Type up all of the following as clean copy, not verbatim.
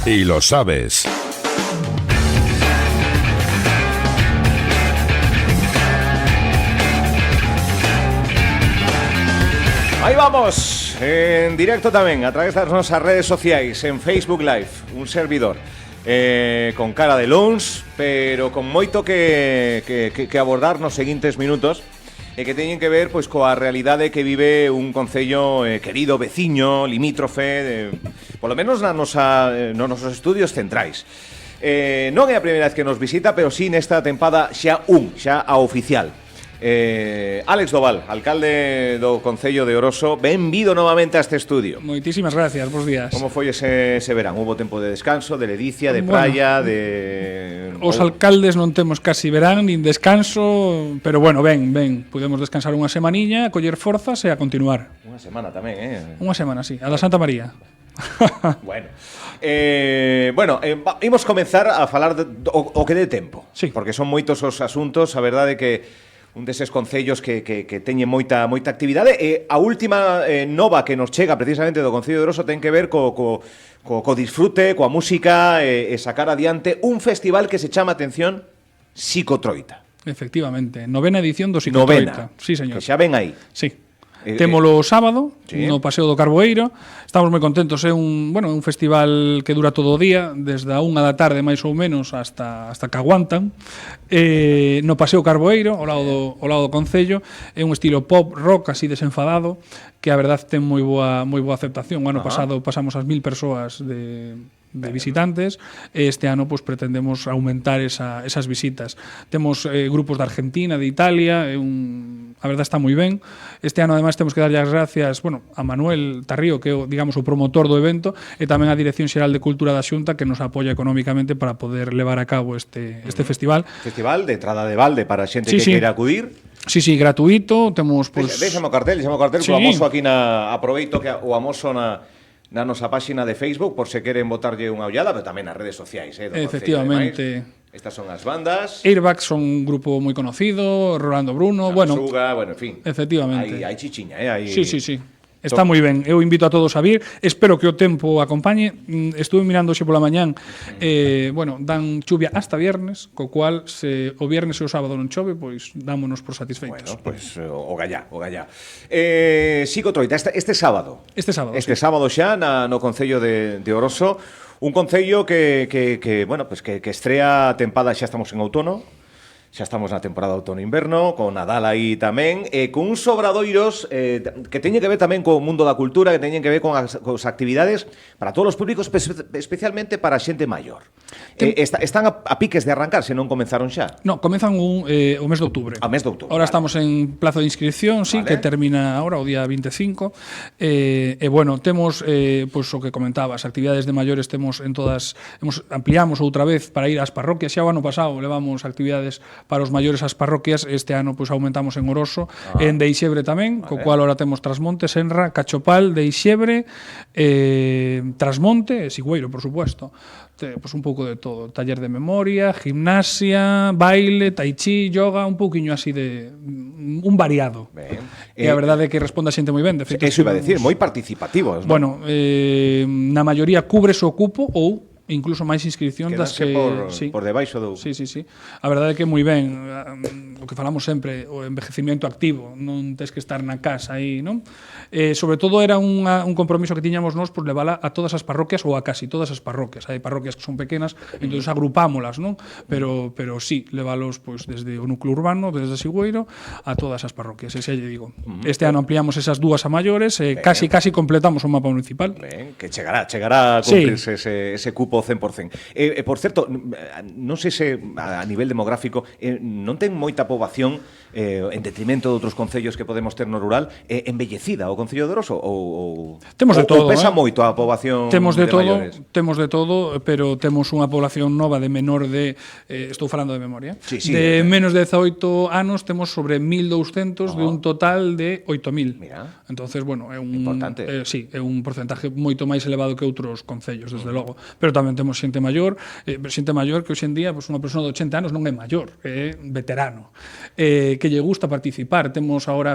Y lo sabes. Aí vamos, en directo tamén, a través das nosas redes sociais, en Facebook Live, un servidor con cara de luns, pero con moito que abordar nos seguintes minutos, e que teñen que ver pois coa realidade que vive un concello querido, veciño, limítrofe, polo menos nos nosos estudios centrais. Non é a primeira vez que nos visita, pero sí nesta tempada xa a oficial. Álex Doval, alcalde do Concello de Oroso, benvido novamente a este estudio. Moitísimas gracias, bons días. Como foi ese verán? Hubo tempo de descanso, de ledicia, de praia, de... Os alcaldes non temos casi verán nin descanso, pero bueno, ben, podemos descansar unha semaniña, coller forzas e a continuar. Unha semana tamén, Unha semana, sí, a da Santa María. Bueno, imos comenzar a falar o que dé tempo, sí. Porque son moitos os asuntos, a verdade é que un deses concellos que teñen moita actividade, e a última nova que nos chega precisamente do Concello de Oroso ten que ver co disfrute, coa música, e sacar adiante un festival que se chama, atención, Psicotroita. Efectivamente, novena edición do Psicotroita. Novena, sí, señor. Que xa ven aí. Sí. Témolo sábado, sí, no Paseo do Carboeiro. Estamos moi contentos, é un festival que dura todo o día, desde a 1 da tarde máis ou menos hasta que aguantan. No Paseo Carboeiro, ao lado do Concello, é un estilo pop rock así desenfadado, que a verdade ten moi boa aceptación. O ano pasado pasamos as 1000 persoas de visitantes, e este ano pues pretendemos aumentar esas visitas. Temos grupos de Argentina, de Italia, a verdade está moi ben. Este ano ademais temos que darlle as gracias, a Manuel Tarrío, que é o promotor do evento, e tamén a Dirección Xeral de Cultura da Xunta, que nos apoia económicamente para poder levar a cabo este festival. Festival de entrada de balde para a xente que queira acudir. Sí, gratuito, temos Deixame o cartel, sí. O amoso aquí aproveito que o amoso na nosa páxina de Facebook, por se queren botarlle unha ollada, pero tamén nas redes sociais, Efectivamente. Estas son as bandas. Airbag son un grupo moi conocido, Rolando Bruno, Suga, en fin. Efectivamente. Hai chichiña, Sí. Está moi ben, eu invito a todos a vir. Espero que o tempo acompañe. Estuve mirando hoxe pola mañán, dan chuvia hasta viernes, co cual se o viernes e o sábado non chove, pois dámonos por satisfeitos. O gallá. Psicotroita, este sábado. Este sábado xa no Concello de Oroso, un concello que estrea a tempada, xa estamos en outono. Xa estamos na temporada outono-inverno, con Nadal aí tamén, e con uns obradoiros que teñen que ver tamén co mundo da cultura, que teñen que ver con as actividades para todos os públicos, especialmente para a xente maior. Están a piques de arrancar, se non comenzaron xa? Non, comezan o mes de outubro. A mes de outubro. Ahora estamos en plazo de inscripción, sí, que termina ahora, o día 25. Temos, o que comentabas, actividades de maiores temos en todas, ampliamos outra vez para ir ás parroquias. Xa o ano pasado levamos actividades para os maiores ás parroquias, este ano aumentamos en Oroso, en Deixebre tamén, co cual ahora temos Trasmonte, Senra, Cachopal, Deixebre, Trasmonte e Sigüeiro, por supuesto. Un pouco de todo, taller de memoria, gimnasia, baile, tai chi, yoga, un pouquiño así de un variado. E a verdade é que responde a xente moi ben. De feito, eso iba a decir, moi participativos, non? Na maioría cubres o cupo ou incluso máis inscripcións das que por debaixo do... Sí. A verdade é que moi ben, o que falamos sempre, o envejecimiento activo, non tes que estar na casa aí, non? Sobre todo era un compromiso que tiñamos nós por levala a todas as parroquias ou a casi todas as parroquias. Hai parroquias que son pequenas, entón agrupámolas, non? Pero sí, levalos desde o núcleo urbano, desde Sigüeiro, a todas as parroquias. E xa lle digo, este ano ampliamos esas dúas a maiores, casi completamos o mapa municipal. Ben, que chegará a cumplirse ese cupo 100%. Por certo, non sei se a nivel demográfico non ten moita poboación en detrimento de outros concellos que podemos ter no rural, envellecida o Concello de Oroso ou temos de todo, pesa moito a poboación de maiores? Temos de todo, pero temos unha población nova de menor de estou falando de memoria. De menos de 18 anos temos sobre 1200 de un total de 8000. Mira. Entonces, é un importante. É un porcentaje moito máis elevado que outros concellos, desde logo. Pero tamén temos xente maior que hoxe en día unha persona de 80 anos non é maior, é veterano, que lle gusta participar.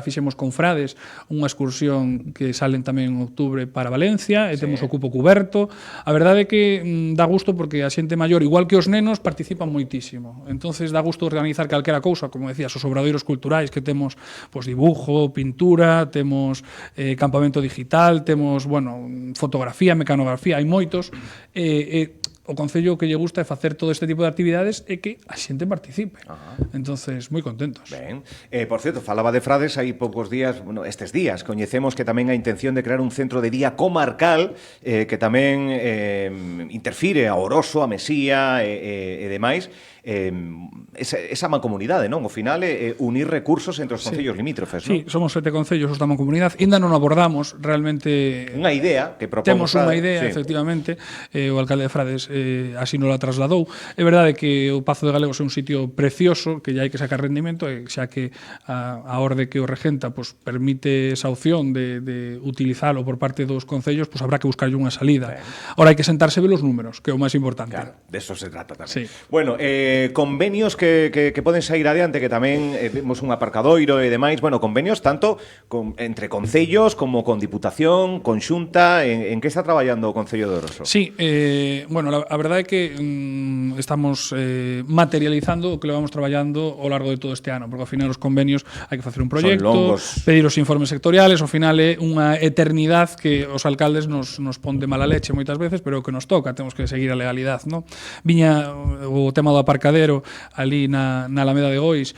Fixemos con Frades unha excursión exposición que salen tamén en outubro para Valencia, e temos o cupo cuberto. A verdade é que dá gusto porque a xente maior, igual que os nenos, participan moitísimo. Entonces dá gusto organizar calquera cousa, como decías, os obradoiros culturais que temos pues, dibujo, pintura, temos campamento digital, temos, bueno, fotografía, mecanografía, hai moitos. O Concello que lle gusta é facer todo este tipo de actividades e que a xente participe. Entonces, moi contentos. Ben. Por certo, falaba de Frades hai poucos días, bueno, estes días, coñecemos que tamén a intención de crear un centro de día comarcal que tamén interfire a Oroso, a Mesía e demais. Esa mancomunidade, non? Ao final unir recursos entre os concellos limítrofes, non? Sí, somos 7 concellos os da mancomunidade. Ainda non abordamos realmente... Unha idea que propomos. Temos unha idea, efectivamente. O alcalde de Frades así nos la trasladou. É verdade que o Pazo de Galegos é un sitio precioso, que ya hai que sacar rendimento, e xa que a orde que o regenta pues, permite esa opción de utilizalo por parte dos concellos, pues habrá que buscarlle unha salida. Ahora hai que sentarse e ver os números, que é o máis importante. Claro, de eso se trata tamén. Sí. Bueno, convenios que poden sair adiante, que tamén vemos un aparcadoiro e demais, bueno, convenios tanto entre concellos como con Diputación, con Xunta, en que está traballando o Concello de Oroso? Sí, bueno, a verdade é que estamos materializando o que levamos traballando ao largo de todo este ano, porque ao final os convenios hai que facer un proxecto, pedir os informes sectoriales, ao final é unha eternidade que os alcaldes nos pon de mala leche moitas veces, pero que nos toca, temos que seguir a legalidade, non? Viña o tema do aparcadero ali na Alameda de Gois,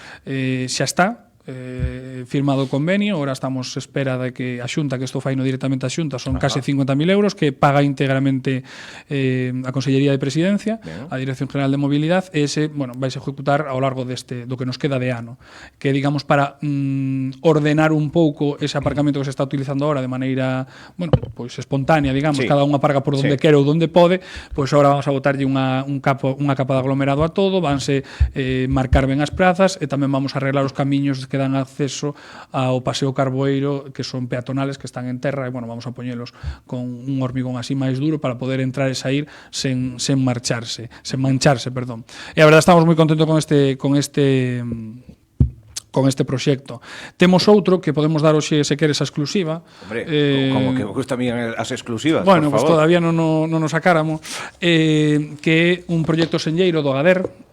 xa está firmado o convenio, ahora estamos espera de que a Xunta, que isto faino directamente a Xunta, son case 50.000 euros que paga íntegramente a Consellería de Presidencia, a Dirección General de Mobilidade, e ese, bueno, vais a ejecutar ao largo do que nos queda de ano, que digamos para ordenar un pouco ese aparcamento que se está utilizando ahora de maneira, bueno, pois espontánea, digamos, cada un aparca por donde quere ou donde pode, pois agora vamos a botarlle unha capa de aglomerado a todo, vanse marcar ben as prazas e tamén vamos a arreglar os camiños que dan acceso ao Paseo Carboeiro, que son peatonales, que están en terra, e, bueno, vamos a poñelos con un hormigón así máis duro para poder entrar e sair sen mancharse, perdón. E a verdade estamos moi contentos con este proxecto. Temos outro que podemos dar hoxe, se queres, a exclusiva. Hombre, como que me gusta a mí as exclusivas, bueno, por favor. Pues todavía non nos sacáramos, que é un proxecto senlleiro do Agader,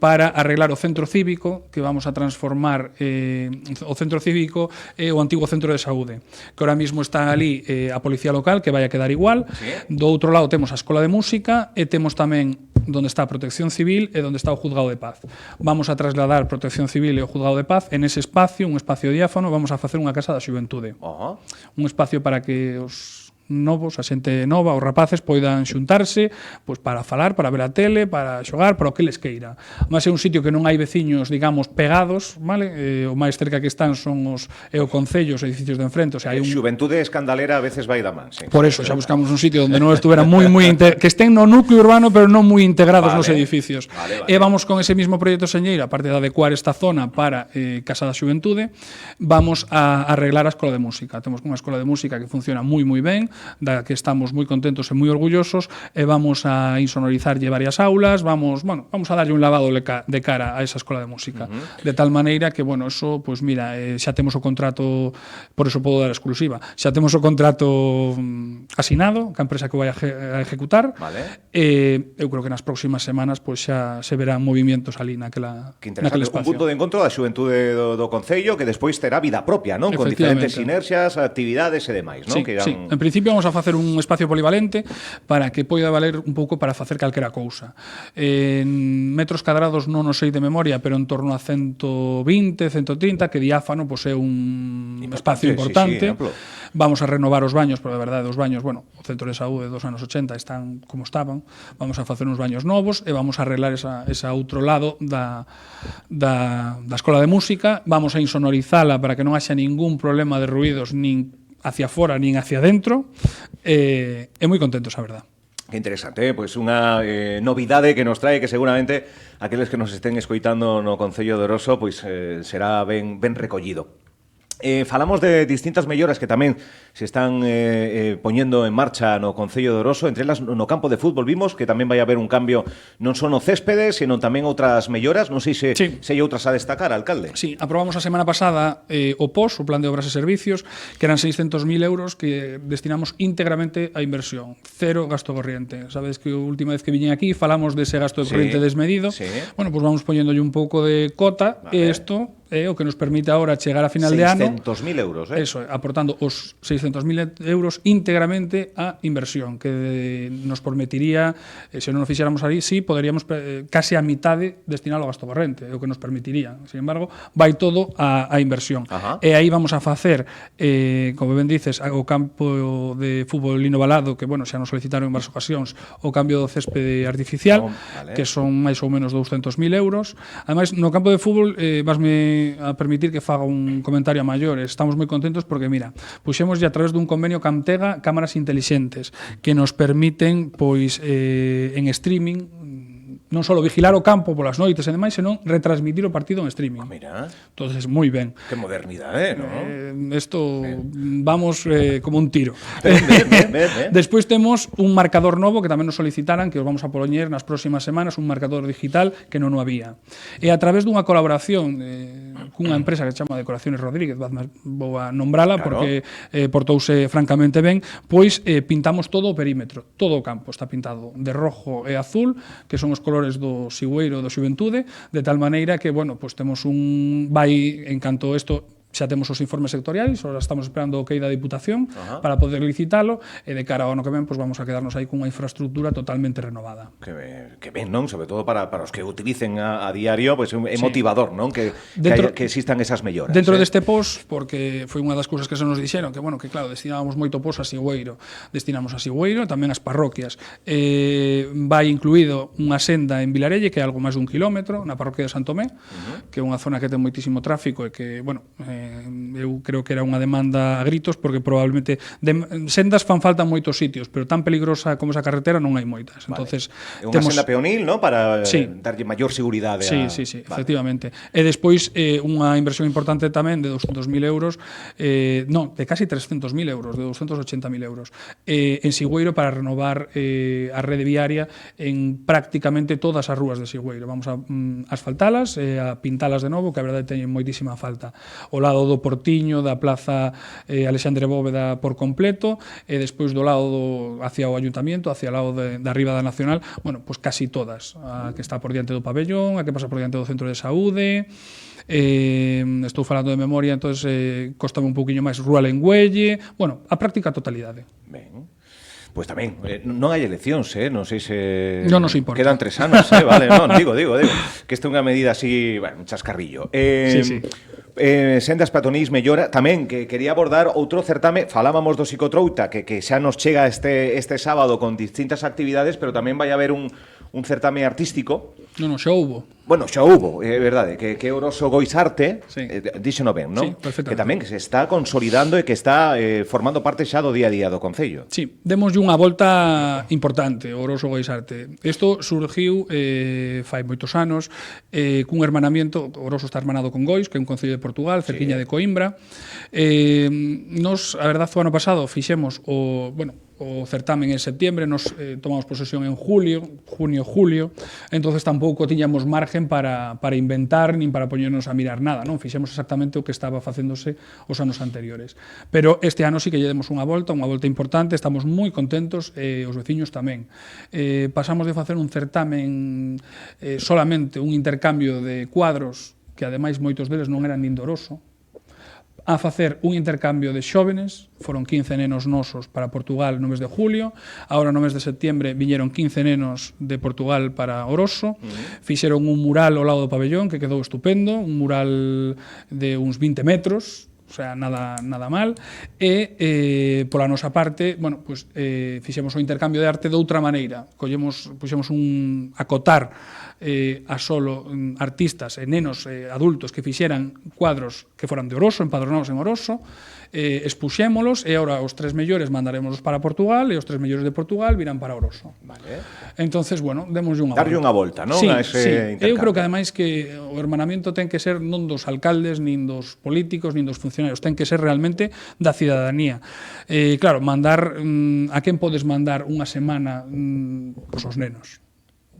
para arreglar o centro cívico, que vamos a transformar o centro cívico e o antigo centro de saúde, que ahora mismo está ali a policía local, que vai a quedar igual. Do outro lado temos a escola de música e temos tamén donde está a Protección Civil e donde está o Juzgado de Paz. Vamos a trasladar Protección Civil e o Juzgado de Paz en ese espacio, un espacio diáfano, vamos a facer unha casa da xuventude. Un espacio para que os novos, a xente nova, os rapaces poidan xuntarse pois para falar, para ver a tele, para xogar, para o que les queira. Mas é un sitio que non hai veciños, digamos, pegados, vale? O máis cerca que están son o Concello, os edificios de enfrente, o sea, hai un xuventude escandalera a veces vai da man, sí. Por eso xa buscamos un sitio onde non estuvera moi que estén no núcleo urbano, pero non moi integrados nos edificios. E vamos con ese mismo proxecto señeiro, aparte de adecuar esta zona para Casa da Xuventude, vamos a arreglar a escola de música. Temos unha escola de música que funciona moi ben, da que estamos moi contentos e moi orgullosos, e vamos a insonorizarlle varias aulas, vamos a darlle un lavado de cara a esa escola de música, de tal maneira que, bueno, eso, pois mira, xa temos o contrato, por eso podo dar exclusiva, xa temos o contrato asinado, que a empresa que vai a ejecutar, eu creo que nas próximas semanas pois xa se verán movimientos ali naquele espacio. Un punto de encontro da xuventude do Concello que despois terá vida propia, non? Con diferentes sinerxias, actividades e demais, non? Sí, en principio vamos a facer un espacio polivalente para que poida valer un pouco para facer calquera cousa. En metros cadrados non o sei de memoria, pero en torno a 120, 130, que diáfano pois é un espacio importante. Vamos a renovar os baños, pero de verdade os baños, bueno, o centro de saúde dos anos 80 están como estaban. Vamos a facer uns baños novos e vamos a arreglar esa outro lado da escola de música. Vamos a insonorizala para que non haxa ningún problema de ruidos nin hacia fora nin hacia dentro, e moi contentos, a verdad. Que interesante, pois unha novidade que nos trae que seguramente aqueles que nos estén escoitando no Concello de Oroso pois será ben recollido. Falamos de distintas melloras que tamén se están poñendo en marcha no Concello de Oroso, entre elas no campo de fútbol vimos que tamén vai haber un cambio non só no céspede, sino tamén outras melloras, non sei se hai outras a destacar, alcalde. Sí, aprobamos a semana pasada o POS, o Plan de Obras e Servicios, que eran 600.000 euros que destinamos íntegramente a inversión, cero gasto corriente. Sabes que a última vez que viñen aquí falamos dese gasto de corriente desmedido. Bueno, pues vamos poñéndolle un pouco de cota, e isto é o que nos permite agora chegar a final de ano 600.000 euros, Eso, aportando os 600.000 euros íntegramente a inversión, que nos permitiría, se non o fixéramos ali, sí, poderíamos case a mitade destinalo ao gasto corrente, é o que nos permitiría. Sin embargo, vai todo a inversión. E aí vamos a facer, como ben dices, o campo de fútbol Lino Balado, que, bueno, xa nos solicitaron en varias ocasións, o cambio do céspede artificial, que son máis ou menos 200.000 euros. Ademais, no campo de fútbol, vasme a permitir que faga un comentario a maiores. Estamos moi contentos porque, mira, puxemos a través dun convenio Camtega cámaras intelixentes que nos permiten, pois, en streaming, non só vigilar o campo polas noites e demais, senón retransmitir o partido en streaming. Mira. Entonces, moi ben. Que modernidade, ¿no? Esto vamos como un tiro. Ben. Despois temos un marcador novo que tamén nos solicitaran, que os vamos a poñer nas próximas semanas, un marcador digital que non o había. E a través dunha colaboración cunha empresa que se chama Decoraciones Rodríguez, vou a nombrala porque portouse francamente ben, pois pintamos todo o perímetro, todo o campo está pintado de rojo e azul, que son os colores do Sigüeiro do Xuventude, de tal maneira que, bueno, pues temos un vai en canto isto xa temos os informes sectoriais, ahora estamos esperando o que da Diputación para poder licitalo, e de cara ao ano que ven, pues vamos a quedarnos aí cunha infraestructura totalmente renovada. Que ben, non? Sobre todo para os que utilicen a diario, pues é motivador, non? Que existan esas melloras. Dentro deste POS, porque foi unha das cousas que se nos dixeron, que, bueno, que claro, destinábamos moito POS a Sigüeiro, destinamos a Sigüeiro, tamén as parroquias. Vai incluído unha senda en Vilarelle, que é algo máis dun kilómetro, na parroquia de Santomé, que é unha zona que ten moitísimo tráfico e que, bueno, eu creo que era unha demanda a gritos, porque probablemente sendas fan falta en moitos sitios, pero tan peligrosa como esa carretera non hai moitas. Entonces, é unha senda peonil, ¿no? Para darlle maior seguridade Sí, efectivamente. E despois unha inversión importante tamén de 200.000 euros, de casi 300.000 euros, de 280.000 euros, en Sigüeiro para renovar a rede viaria en prácticamente todas as rúas de Sigüeiro. Vamos a asfaltalas e a pintalas de novo, que a verdade teñen moitísima falta. O lado do Portiño, da Plaza Alexandre Bóveda por completo, e despois do lado hacia o Ayuntamiento, hacia o lado da Riba da Nacional, bueno, pues casi todas. A que está por diante do pabellón, a que pasa por diante do Centro de Saúde, estou falando de memoria, entonces costame un pouquiño máis Rúa Lengüelle, bueno, a práctica totalidade. Ben. Pois tamén, non hai eleccións, non sei se... Non nos importa. Quedan 3 anos, vale, non, digo, que esta é unha medida así, bueno, un chascarrillo. Sí. Sendas Patonís mellora, tamén que quería abordar outro certame, falábamos do Psicotrouta, que xa nos chega este sábado con distintas actividades, pero tamén vai haber un certame artístico. Non, xa houbo. Bueno, xa houbo, é verdade, que Oroso Goizarte, díxeno ben, non? Sí, perfectamente. Que tamén que se está consolidando e que está formando parte xa do día a día do Concello. Sí, demos unha volta importante, Oroso Goizarte. Isto surgiu fai moitos anos cun hermanamiento, Oroso está hermanado con Goiz, que é un concello de Portugal, cerquiña de Coimbra. Nos, a verdade, o ano pasado fixemos o certamen en septiembre, nos tomamos posesión en junio, entonces tampouco tiñamos margen para inventar nin para poñernos a mirar nada, non? Fixemos exactamente o que estaba facéndose os anos anteriores. Pero este ano sí que lle demos unha volta importante, estamos moi contentos, os veciños tamén. Pasamos de facer un certamen solamente un intercambio de cuadros, que ademais moitos deles non eran nin de Oroso, a facer un intercambio de xóvenes, foron 15 nenos nosos para Portugal no mes de julio, agora no mes de septiembre viñeron 15 nenos de Portugal para Oroso, fixeron un mural ao lado do pabellón que quedou estupendo, un mural de uns 20 metros, o sea, nada mal, e pola nosa parte, bueno, pues, fixemos o intercambio de arte de outra maneira, puxemos un acotar a solo artistas e nenos adultos que fixeran cuadros que foran de Oroso, empadronados en Oroso, expuxémolos e agora os 3 mellores mandarémolos para Portugal e os 3 mellores de Portugal virán para Oroso. Vale. Entonces, bueno, démoslle unha darlle unha volta, non? Sí, a ese intercambio. Eu creo que ademais que o hermanamiento ten que ser non dos alcaldes, nin dos políticos, nin dos funcionarios funcionarios, ten que ser realmente da cidadanía. Claro, mandar a quen podes mandar unha semana pois os nenos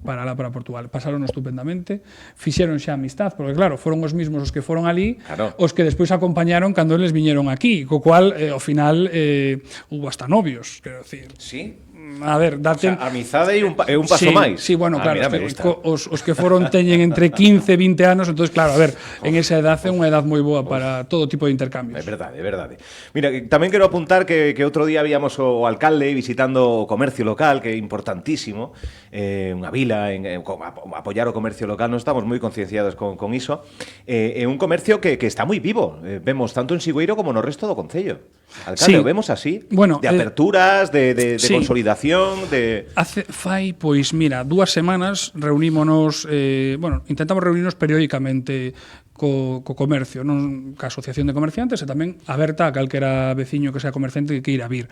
para lá, para Portugal. Pasaron estupendamente, fixeron xa amistad, porque claro, foron os mismos os que foron ali, claro, os que despois acompañaron cando eles viñeron aquí, co cual, ao final, hubo hasta novios, quero decir. Sí? A ver, date... O sea, amizade é un paso máis. Sí, bueno, claro, mira, os que foron teñen entre 15 e 20 anos, entonces claro, a ver, en esa edad é unha edad moi boa para todo tipo de intercambios. É verdade, é verdade. Mira, tamén quero apuntar que outro día víamos o alcalde visitando o comercio local, que é importantísimo, unha vila, apoiar o comercio local, non estamos moi concienciados con iso, é un comercio que está moi vivo, vemos tanto en Sigüeiro como no resto do concello. Alcalde, o vemos así, bueno, de aperturas, de sí, consolidación, de... Fai, pois, mira, 2 semanas reunímonos, intentamos reunirnos periódicamente co comercio, non ca Asociación de Comerciantes, e tamén aberta a calquera veciño que sea comerciante que queira vir.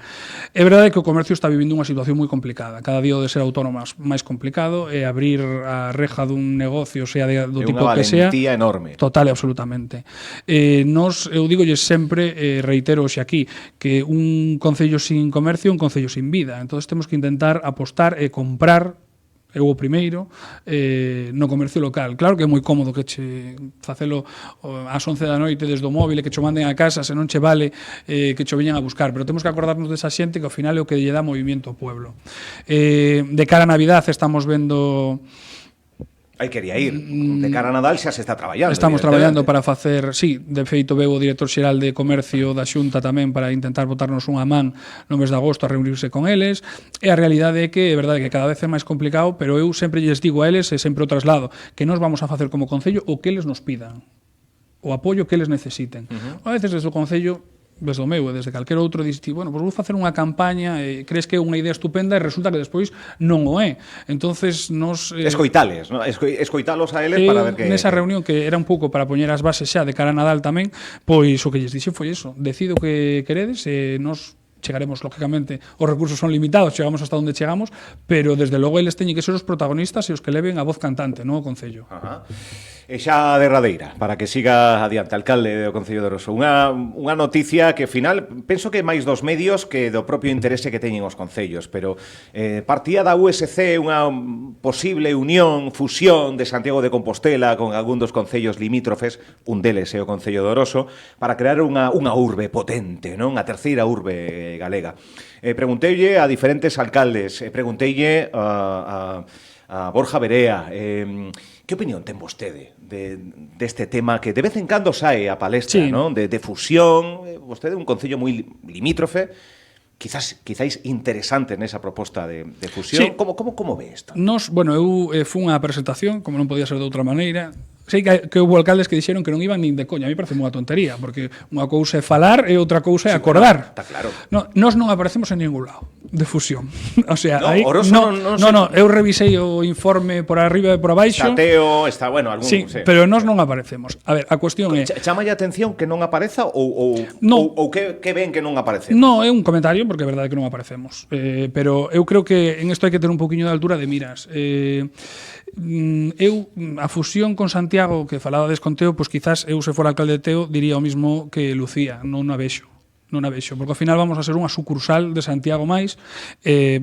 É verdade que o comercio está vivindo unha situación moi complicada. Cada día o de ser autónomo máis complicado, e abrir a reja dun negocio, sea do tipo que sea... É unha valentía enorme. Total e absolutamente. Eu dígolles sempre, reitero hoxe aquí, que un concello sin comercio é un concello sin vida. Entón, temos que intentar apostar e comprar o primeiro no comercio local. Claro que é moi cómodo que facelo ás 11 da noite desde o móvil e que cho manden a casa, se non che vale que cho veñan a buscar, pero temos que acordarnos desa xente que ao final é o que lle dá movimento ao pueblo. De cara a Navidad estamos vendo... Hai quería ir. De cara a Nadal xa se está traballando. Estamos traballando para facer, sí, de feito veu o director xeral de Comercio da Xunta tamén para intentar botarnos unha man no mes de agosto a reunirse con eles. E a realidade é que é verdade que cada vez é máis complicado, pero eu sempre lles digo a eles e sempre o traslado, que nós vamos a facer como concello o que eles nos pidan, o apoio que eles necesiten. A veces desde o concello, desde o meu e desde calquer outro, diste, bueno, pois vou facer unha campaña e crees que é unha idea estupenda e resulta que despois non o é. Entonces, nos... Escoitales, ¿no? Escoitalos a eles para ver que... Nesa reunión, que era un pouco para poñer as bases xa de cara a Nadal tamén, pois o que lles dixe foi eso, decido que queredes e nos chegaremos, lógicamente, os recursos son limitados, chegamos hasta onde chegamos, pero desde logo eles teñen que ser os protagonistas e os que leven a voz cantante, non o concello. Ajá. E xa derradeira, para que siga adiante, alcalde do Concello de Oroso. Unha noticia que, ao final, penso que máis dos medios que do propio interese que teñen os concellos, pero partía da USC unha posible unión, fusión de Santiago de Compostela con algún dos concellos limítrofes, un deles é o Concello de Oroso, para crear unha urbe potente, non? A terceira urbe galega. Pregunteille a diferentes alcaldes, pregunteille a Borja Verea, que opinión ten vostede deste tema que de vez en cando sae a palestra, sí, ¿no? de fusión? Vostede é un concello moi limítrofe, quizáis interesante nesa proposta de fusión. Sí. Como ve isto? Bueno, eu fun á presentación, como non podía ser de outra maneira. Sei que houve alcaldes que dixeron que non iban nin de coña. A mí parece unha tontería, porque unha cousa é falar e outra cousa é acordar. Está claro. Nós non aparecemos en ningún lado de fusión. O sea, aí non, eu revisei o informe por arriba e por abaixo. Tateo, está bueno, algún, sí, pero nós non aparecemos. A ver, a cuestión é... Chámalle a atención que non apareza ou que ven que non aparecemos? Non, é un comentario, porque é verdade que non aparecemos. Pero eu creo que en isto hai que ter un poquinho de altura de miras. A fusión con Santiago, que falaba con Teo, pois quizás eu se fora alcalde de Teo diría o mismo que Lucía, non a vexo, porque ao final vamos a ser unha sucursal de Santiago máis.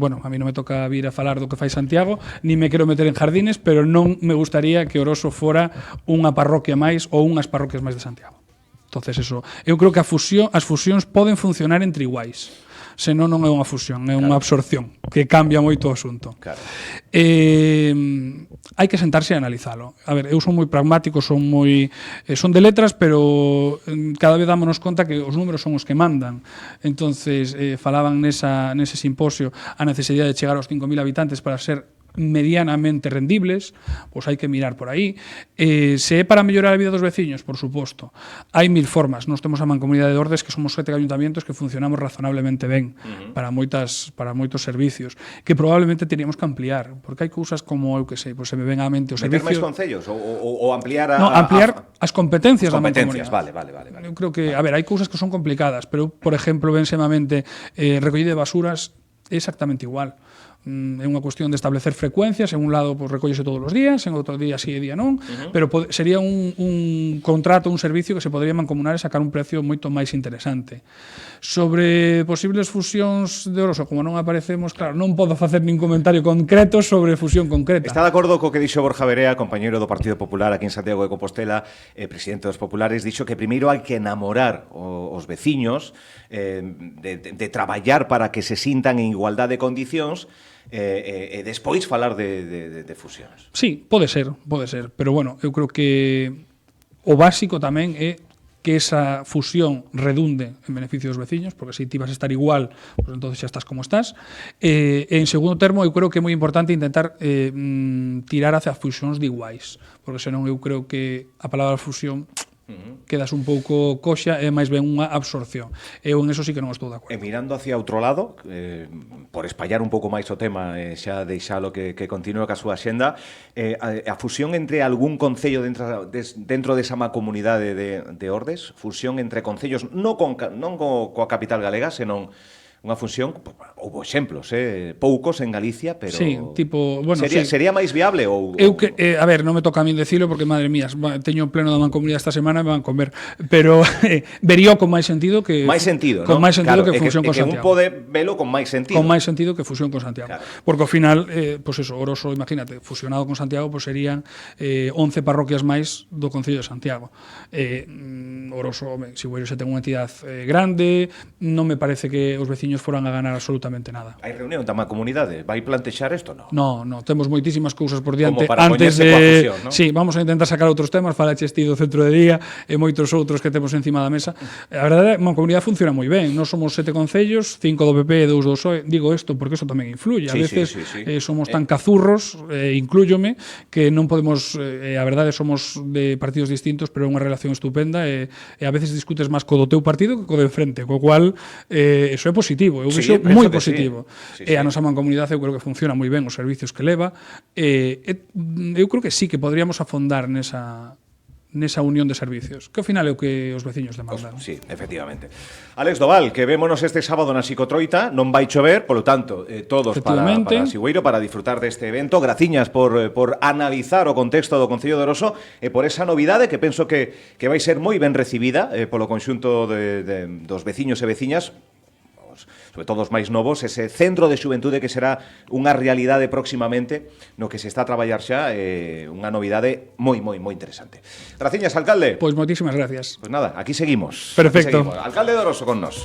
Bueno, a mí non me toca vir a falar do que fai Santiago, ni me quero meter en jardines, pero non me gustaría que Oroso fora unha parroquia máis ou unhas parroquias máis de Santiago. Entonces eso, eu creo que as fusións poden funcionar entre iguais. Senón non é unha fusión, é unha absorción que cambia moito o asunto. Claro. Hai que sentarse e analizalo. A ver, eu son moi pragmático, son de letras, pero cada vez dámonos conta que os números son os que mandan. Entonces, falaban nese simposio a necesidade de chegar aos 5.000 habitantes para ser medianamente rendibles, pois hai que mirar por aí. Se é para mellorar a vida dos veciños, por suposto. Hai 1000 formas. Nós temos a Mancomunidade de Ordes, que somos 7 ayuntamientos que funcionamos razonablemente ben para moitos servicios, que probablemente teríamos que ampliar, porque hai cousas como, eu que sei, pois se me ven á mente o servicio... Meter máis concellos ou ampliar ampliar as competencias da Mancomunidade. Vale. Eu creo que, a ver, hai cousas que son complicadas, pero, por exemplo, vénseme á mente recollida de basuras é exactamente igual. É unha cuestión de establecer frecuencias, en un lado pues, recollese todos os días, en outro día sí e día non, pero sería un contrato, un servicio que se podría mancomunar e sacar un precio moito máis interesante. Sobre posibles fusións de Oroso, como non aparecemos, claro, non podo facer nin comentario concreto sobre fusión concreta. Está de acordo co que dixo Borja Verea, compañeiro do Partido Popular aquí en Santiago de Compostela, presidente dos Populares, dixo que primeiro hai que enamorar os veciños, de traballar para que se sintan en igualdade de condicións, e despois falar de fusións. Sí, pode ser, pero bueno, eu creo que o básico tamén é que esa fusión redunde en beneficio dos veciños, porque se ti vas a estar igual, pues entonces xa estás como estás. En segundo termo, eu creo que é moi importante intentar tirar hacia fusións de iguais, porque senón eu creo que a palabra fusión quedas un pouco coxa e máis ben unha absorción. Eu en eso sí que non estou de acordo. E mirando hacia outro lado, por espallar un pouco máis o tema, xa deixalo que continue ca súa axenda, a fusión entre algún concello dentro desa mancomunidade de Ordes, fusión entre concellos non coa capital galega, senón unha fusión, houve exemplos, poucos en Galicia, pero sí, tipo, bueno, sería máis viable ou eu que a ver, non me toca a min decilo porque madre mía, teño pleno da mancomunidade esta semana e me van comer, pero vería con máis sentido que máis sentido, con ¿no? máis sentido claro, que fusión con Santiago. Un pode velo con máis sentido. Con máis sentido que fusión con Santiago. Claro. Porque ao final, pues eso, Oroso, imagínate, fusionado con Santiago, pues serían 11 parroquias máis do concello de Santiago. Oroso, Sigüeiro xa ten unha entidade grande, non me parece que os veciños foran a ganar absolutamente nada. Hai reunión da mancomunidade? Vai plantexar isto, non? No, temos moitísimas cousas por diante antes de fusión, ¿no? Sí, vamos a intentar sacar outros temas, falaches ti do centro de día e moitos outros que temos encima da mesa. A verdade, a mancomunidade funciona moi ben. Nós somos 7 concellos, 5 do PP e 2 do PSOE. Digo isto porque eso tamén influye. A veces somos tan cazurros, inclúyome, que non podemos, a verdade, somos de partidos distintos, pero é unha relación estupenda e a veces discutes máis co do teu partido que co de enfrente, co cual eso é positivo. Eu moi positivo. E a nosa mancomunidade eu creo que funciona moi ben os servicios que leva. Eu creo que sí que podríamos afondar nesa unión de servicios, que ao final é o que os veciños demandan. Sí, efectivamente. Alex Doval, que vémonos este sábado na Psicotroita, non vai chover, polo tanto, todos para Sigüeiro, para disfrutar deste evento. Graciñas por analizar o contexto do Concello de Oroso e por esa novidade que penso que vai ser moi ben recibida polo conxunto dos veciños e veciñas, sobre todo os máis novos, ese centro de xuventude que será unha realidade próximamente no que se está a traballar xa, unha novidade moi interesante. Graciñas, alcalde. Pois moitísimas gracias. Pois nada, aquí seguimos. Perfecto. Alcalde de Oroso con nós.